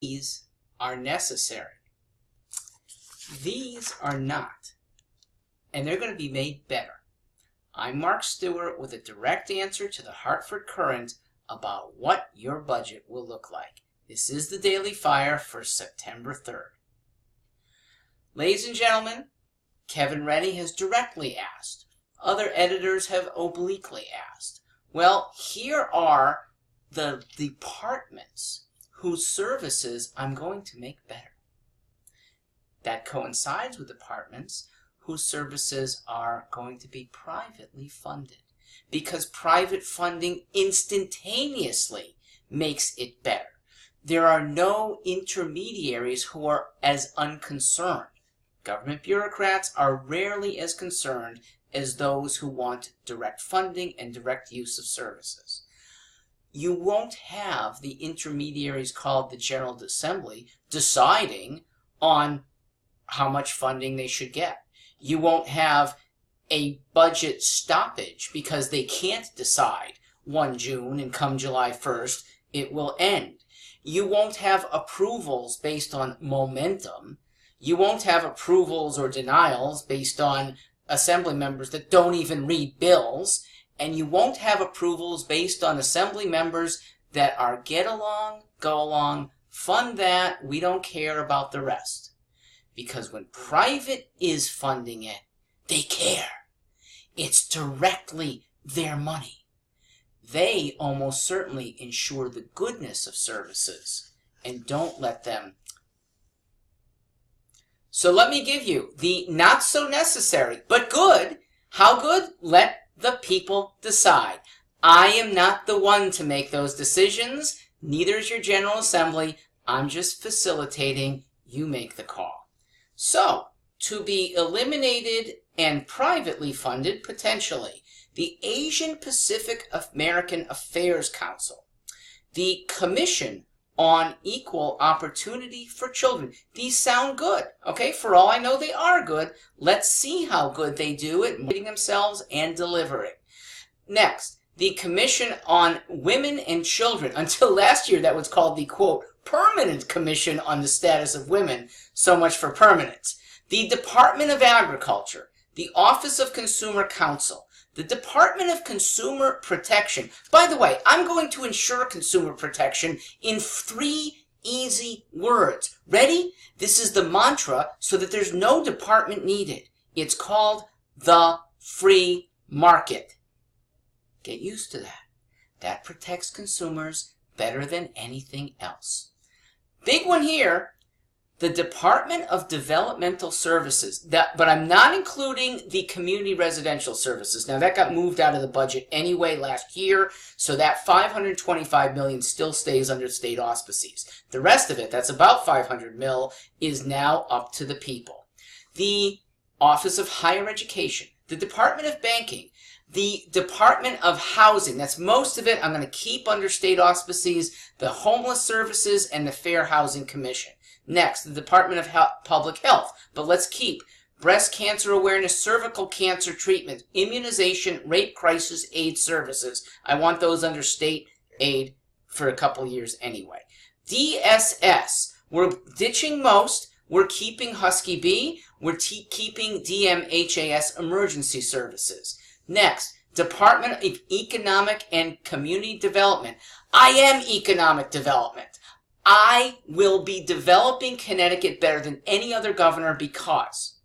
These are necessary. These are not. And they're going to be made better. I'm Mark Stewart with a direct answer to the Hartford Courant about what your budget will look like. This is the Daily Fire for September 3rd. Ladies and gentlemen, Kevin Rennie has directly asked. Other editors have obliquely asked. Well, here are the departments whose services I'm going to make better. That coincides with departments whose services are going to be privately funded, because private funding instantaneously makes it better. There are no intermediaries who are as unconcerned. Government bureaucrats are rarely as concerned as those who want direct funding and direct use of services. You won't have the intermediaries called the General Assembly deciding on how much funding they should get. You won't have a budget stoppage because they can't decide 1 June and come July 1st it will end. You won't have approvals based on momentum. You won't have approvals or denials based on assembly members that don't even read bills. And you won't have approvals based on assembly members that are get along, go along, fund that, we don't care about the rest. Because when private is funding it, they care. It's directly their money. They almost certainly ensure the goodness of services and don't let them. So let me give you the not so necessary, but good. How good? Let the people decide. I am not the one to make those decisions. Neither is your General Assembly. I'm just facilitating. You make the call. So, to be eliminated and privately funded, potentially, the Asian Pacific American Affairs Council, the Commission on Equal Opportunity for Children. These sound good, okay? For all I know, they are good. Let's see how good they do at marketing themselves and delivering. Next, the Commission on Women and Children. Until last year, that was called the, quote, Permanent Commission on the Status of Women. So much for permanence. The Department of Agriculture, the Office of Consumer Counsel, the Department of Consumer Protection. By the way, I'm going to ensure consumer protection in 3 easy words. Ready? This is the mantra so that there's no department needed. It's called the free market. Get used to that. That protects consumers better than anything else. Big one here. The Department of Developmental Services, but I'm not including the community residential services. Now, that got moved out of the budget anyway last year, so that $525 million still stays under state auspices. The rest of it, that's about $500 million, is now up to the people. The Office of Higher Education, the Department of Banking, the Department of Housing, that's most of it, I'm going to keep under state auspices, the Homeless Services, and the Fair Housing Commission. Next, the Department of Public Health, but let's keep breast cancer awareness, cervical cancer treatment, immunization, rape crisis aid services. I want those under state aid for a couple years anyway. DSS, we're ditching most, we're keeping Husky B, we're keeping DMHAS emergency services. Next, Department of Economic and Community Development. I am economic development. I will be developing Connecticut better than any other governor because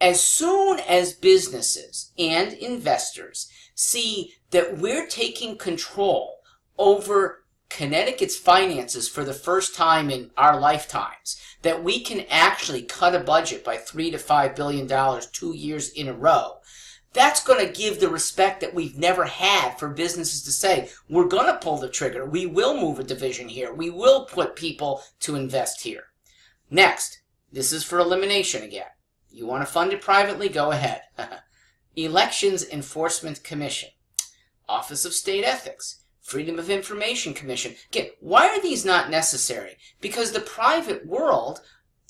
as soon as businesses and investors see that we're taking control over Connecticut's finances for the first time in our lifetimes, that we can actually cut a budget by $3 to $5 billion 2 years in a row, that's going to give the respect that we've never had for businesses to say, we're going to pull the trigger. We will move a division here. We will put people to invest here. Next, this is for elimination again. You want to fund it privately? Go ahead. Elections Enforcement Commission, Office of State Ethics, Freedom of Information Commission. Again, why are these not necessary? Because the private world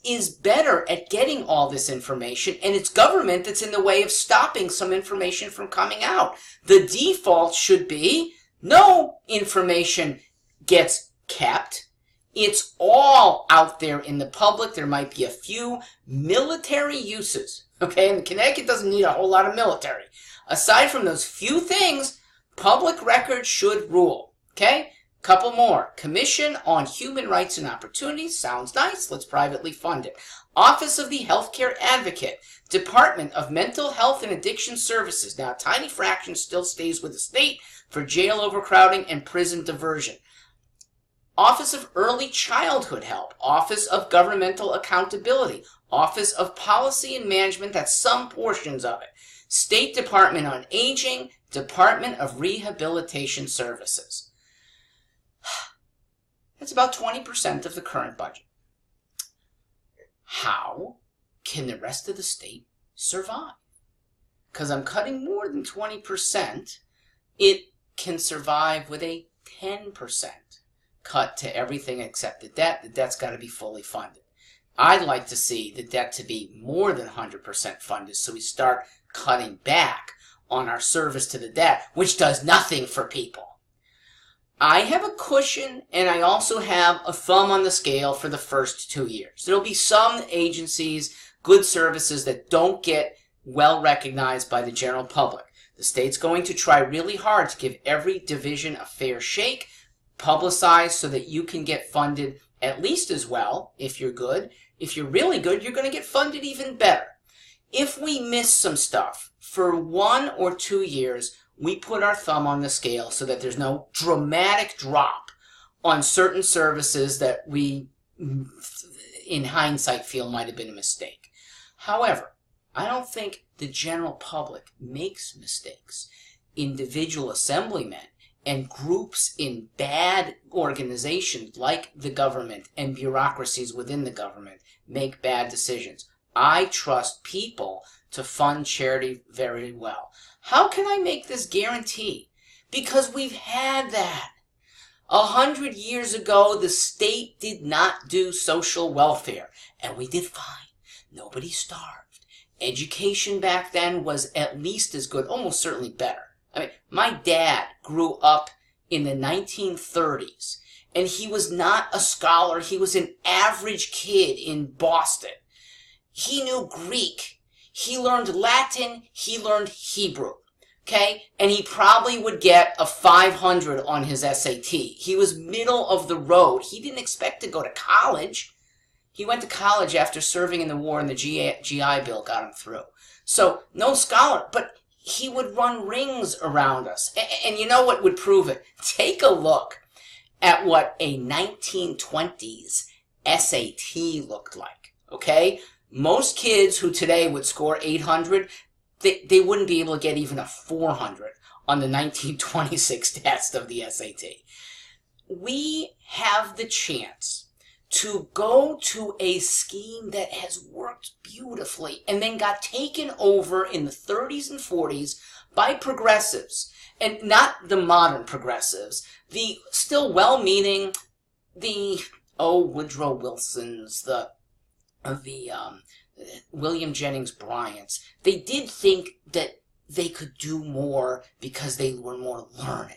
is better at getting all this information, and it's government that's in the way of stopping some information from coming out. The default should be no information gets kept. It's all out there in the public. There might be a few military uses, okay? And Connecticut doesn't need a whole lot of military. Aside from those few things, public record should rule, okay? Couple more. Commission on Human Rights and Opportunities. Sounds nice. Let's privately fund it. Office of the Healthcare Advocate. Department of Mental Health and Addiction Services. Now, a tiny fraction still stays with the state for jail overcrowding and prison diversion. Office of Early Childhood Help. Office of Governmental Accountability. Office of Policy and Management. That's some portions of it. State Department on Aging. Department of Rehabilitation Services. That's about 20% of the current budget. How can the rest of the state survive? Because I'm cutting more than 20%, it can survive with a 10% cut to everything except the debt. The debt's got to be fully funded. I'd like to see the debt to be more than 100% funded, so we start cutting back on our service to the debt, which does nothing for people. I have a cushion, and I also have a thumb on the scale for the first 2 years. There'll be some agencies, good services that don't get well recognized by the general public. The state's going to try really hard to give every division a fair shake, publicize so that you can get funded at least as well if you're good. If you're really good, you're going to get funded even better. If we miss some stuff for 1 or 2 years, we put our thumb on the scale so that there's no dramatic drop on certain services that we, in hindsight, feel might have been a mistake. However, I don't think the general public makes mistakes. Individual assemblymen and groups in bad organizations like the government and bureaucracies within the government make bad decisions. I trust people to fund charity very well. How can I make this guarantee? Because we've had that. 100 years ago, the state did not do social welfare, and we did fine. Nobody starved. Education back then was at least as good, almost certainly better. I mean, my dad grew up in the 1930s, and he was not a scholar. He was an average kid in Boston. He knew Greek. He learned Latin, he learned Hebrew, okay? And he probably would get a 500 on his SAT. He was middle of the road. He didn't expect to go to college. He went to college after serving in the war, and the GI Bill got him through. So, no scholar, but he would run rings around us. And you know what would prove it? Take a look at what a 1920s SAT looked like, okay? Most kids who today would score 800, they wouldn't be able to get even a 400 on the 1926 test of the SAT. We have the chance to go to a scheme that has worked beautifully and then got taken over in the 30s and 40s by progressives. And not the modern progressives, the still well-meaning, Woodrow Wilsons, the William Jennings Bryant's. They did think that they could do more because they were more learned.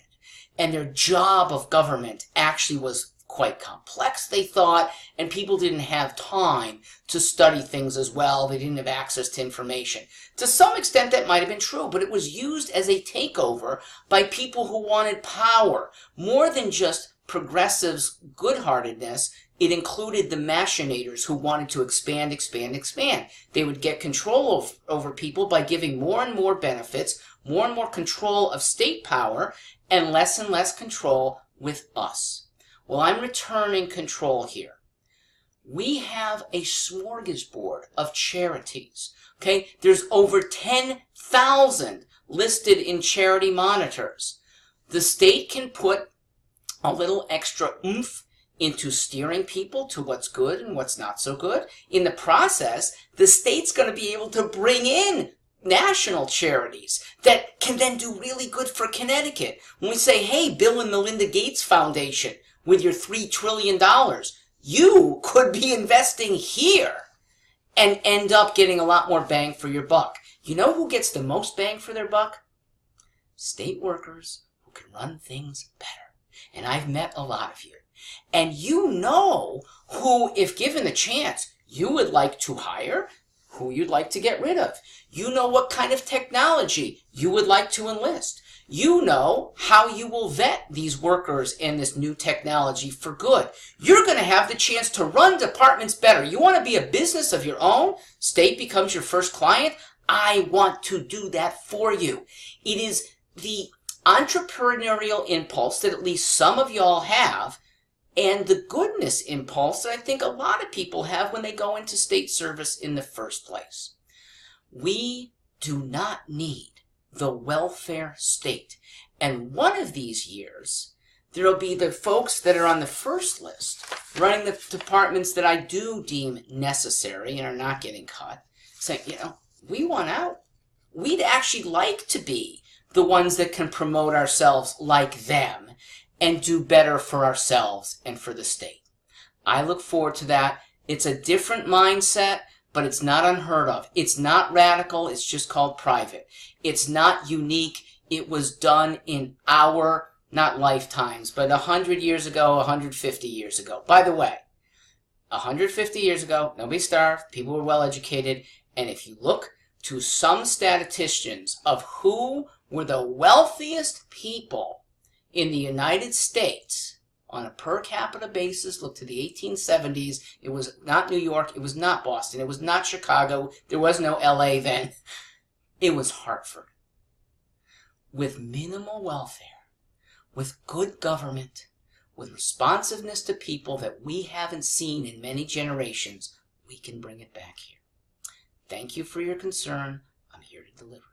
And their job of government actually was quite complex, they thought, and people didn't have time to study things as well. They didn't have access to information. To some extent, that might have been true, but it was used as a takeover by people who wanted power. More than just progressives' good-heartedness, it included the machinators who wanted to expand, expand, expand. They would get control over people by giving more and more benefits, more and more control of state power, and less control with us. Well, I'm returning control here. We have a smorgasbord of charities. Okay, there's over 10,000 listed in charity monitors. The state can put a little extra oomph into steering people to what's good and what's not so good. In the process, the state's going to be able to bring in national charities that can then do really good for Connecticut. When we say, hey, Bill and Melinda Gates Foundation, with your $3 trillion, you could be investing here and end up getting a lot more bang for your buck. You know who gets the most bang for their buck? State workers who can run things better. And I've met a lot of you. And you know who, if given the chance, you would like to hire, who you'd like to get rid of. You know what kind of technology you would like to enlist. You know how you will vet these workers and this new technology for good. You're going to have the chance to run departments better. You want to be a business of your own? State becomes your first client? I want to do that for you. It is the entrepreneurial impulse that at least some of y'all have, and the goodness impulse that I think a lot of people have when they go into state service in the first place. We do not need the welfare state. And one of these years, there will be the folks that are on the first list, running the departments that I do deem necessary and are not getting cut, saying, you know, we want out. We'd actually like to be the ones that can promote ourselves like them and do better for ourselves and for the state. I look forward to that. It's a different mindset, but it's not unheard of. It's not radical. It's just called private. It's not unique. It was done in our, not lifetimes, but 100 years ago, 150 years ago. By the way, 150 years ago, nobody starved. People were well educated. And if you look to some statisticians of who were the wealthiest people in the United States on a per capita basis, look to the 1870s. It was not New York. It was not Boston. It was not Chicago. There was no LA then. It was Hartford. With minimal welfare, with good government, with responsiveness to people that we haven't seen in many generations, we can bring it back here. Thank you for your concern. I'm here to deliver.